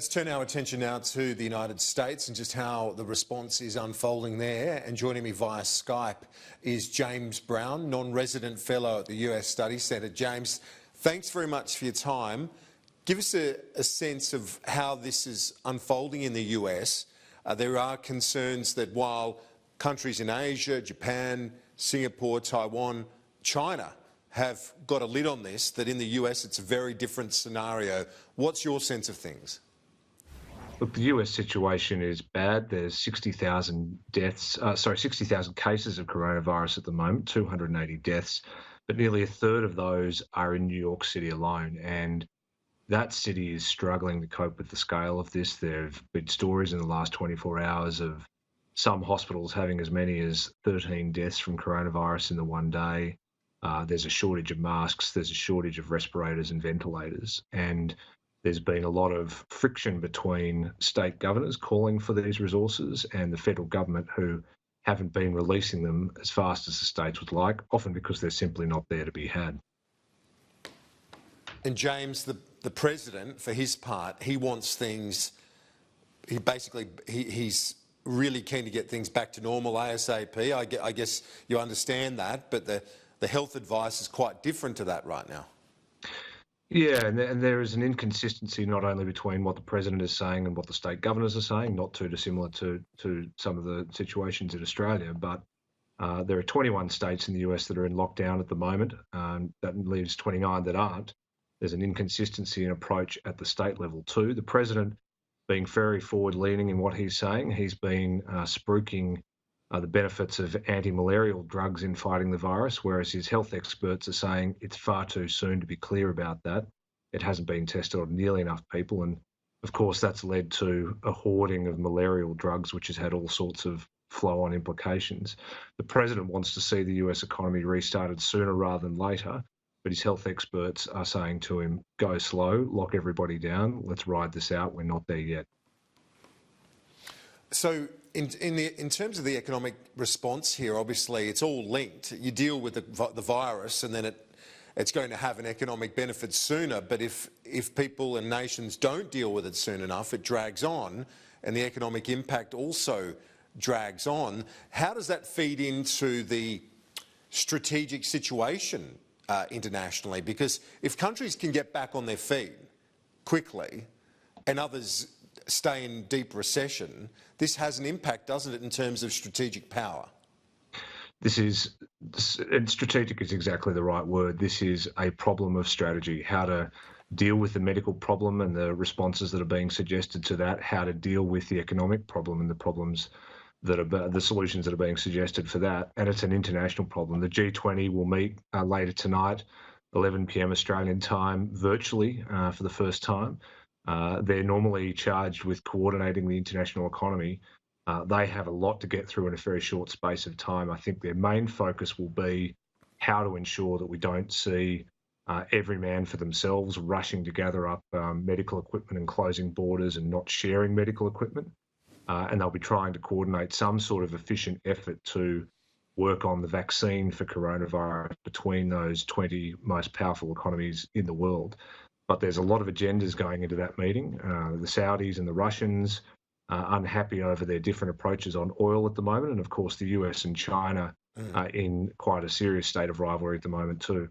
Let's turn our attention now to the United States and just how the response is unfolding there. And joining me via Skype is James Brown, non-resident fellow at the US Study Centre. James, thanks very much for your time. Give us a sense of how this is unfolding in the US. There are concerns that while countries in Asia, Japan, Singapore, Taiwan, China have got a lid on this, that in the US it's a very different scenario. What's your sense of things? Look, the US situation is bad. There's 60,000 cases of coronavirus at the moment, 280 deaths, but nearly a third of those are in New York City alone. And that city is struggling to cope with the scale of this. There have been stories in the last 24 hours of some hospitals having as many as 13 deaths from coronavirus in the one day. There's a shortage of masks. There's a shortage of respirators and ventilators. And there's been a lot of friction between state governors calling for these resources and the federal government, who haven't been releasing them as fast as the states would like, often because they're simply not there to be had. And James, the president, for his part, he wants things, he's really keen to get things back to normal ASAP. I guess you understand that, but the health advice is quite different to that right now. Yeah, and there is an inconsistency not only between what the president is saying and what the state governors are saying, not too dissimilar to some of the situations in Australia, but there are 21 states in the US that are in lockdown at the moment. That leaves 29 that aren't. There's an inconsistency in approach at the state level too. The president being very forward-leaning in what he's saying, he's been spruiking the benefits of anti-malarial drugs in fighting the virus, whereas his health experts are saying it's far too soon to be clear about that. It hasn't been tested on nearly enough people. And of course, that's led to a hoarding of malarial drugs, which has had all sorts of flow-on implications. The president wants to see the US economy restarted sooner rather than later, but his health experts are saying to him, go slow, lock everybody down, let's ride this out, we're not there yet. So in terms of the economic response here, obviously it's all linked. You deal with the virus and then it's going to have an economic benefit sooner, but if people and nations don't deal with it soon enough, it drags on, and the economic impact also drags on. How does that feed into the strategic situation internationally? Because if countries can get back on their feet quickly and others stay in deep recession, this has an impact, doesn't it, in terms of strategic power? And strategic is exactly the right word. This is a problem of strategy, how to deal with the medical problem and the responses that are being suggested to that, how to deal with the economic problem and the problems that are the solutions that are being suggested for that. And it's an international problem. The G20 will meet later tonight, 11 p.m. Australian time, virtually for the first time. They're normally charged with coordinating the international economy. They have a lot to get through in a very short space of time. I think their main focus will be how to ensure that we don't see every man for themselves rushing to gather up medical equipment and closing borders and not sharing medical equipment. And they'll be trying to coordinate some sort of efficient effort to work on the vaccine for coronavirus between those 20 most powerful economies in the world. But there's a lot of agendas going into that meeting. The Saudis and the Russians are unhappy over their different approaches on oil at the moment. And of course, the US and China are in quite a serious state of rivalry at the moment too.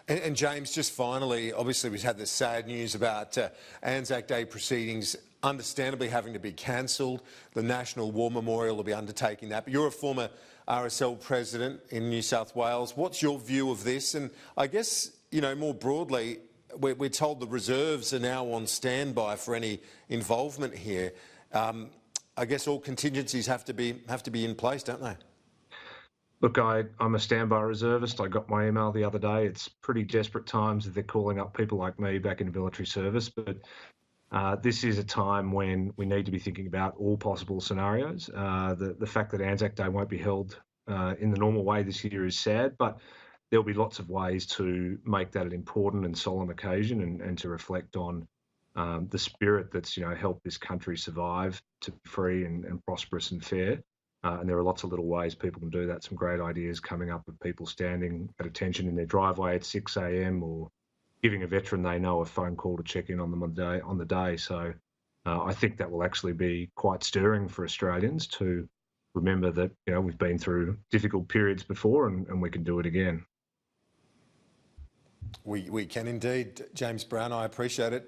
And James, just finally, obviously we've had this sad news about Anzac Day proceedings understandably having to be cancelled. The National War Memorial will be undertaking that. But you're a former RSL president in New South Wales. What's your view of this? And I guess, you know, more broadly, we're told the reserves are now on standby for any involvement here. I guess all contingencies have to be in place, don't they? Look, I'm a standby reservist. I got my email the other day. It's pretty desperate times that they're calling up people like me back into military service. But this is a time when we need to be thinking about all possible scenarios. The fact that Anzac Day won't be held in the normal way this year is sad, but there'll be lots of ways to make that an important and solemn occasion and to reflect on the spirit that's helped this country survive to be free and prosperous and fair. And there are lots of little ways people can do that. Some great ideas coming up of people standing at attention in their driveway at 6 a.m. or giving a veteran they know a phone call to check in on them on the day. So I think that will actually be quite stirring for Australians to remember that we've been through difficult periods before and we can do it again. We can indeed. James Brown, I appreciate it.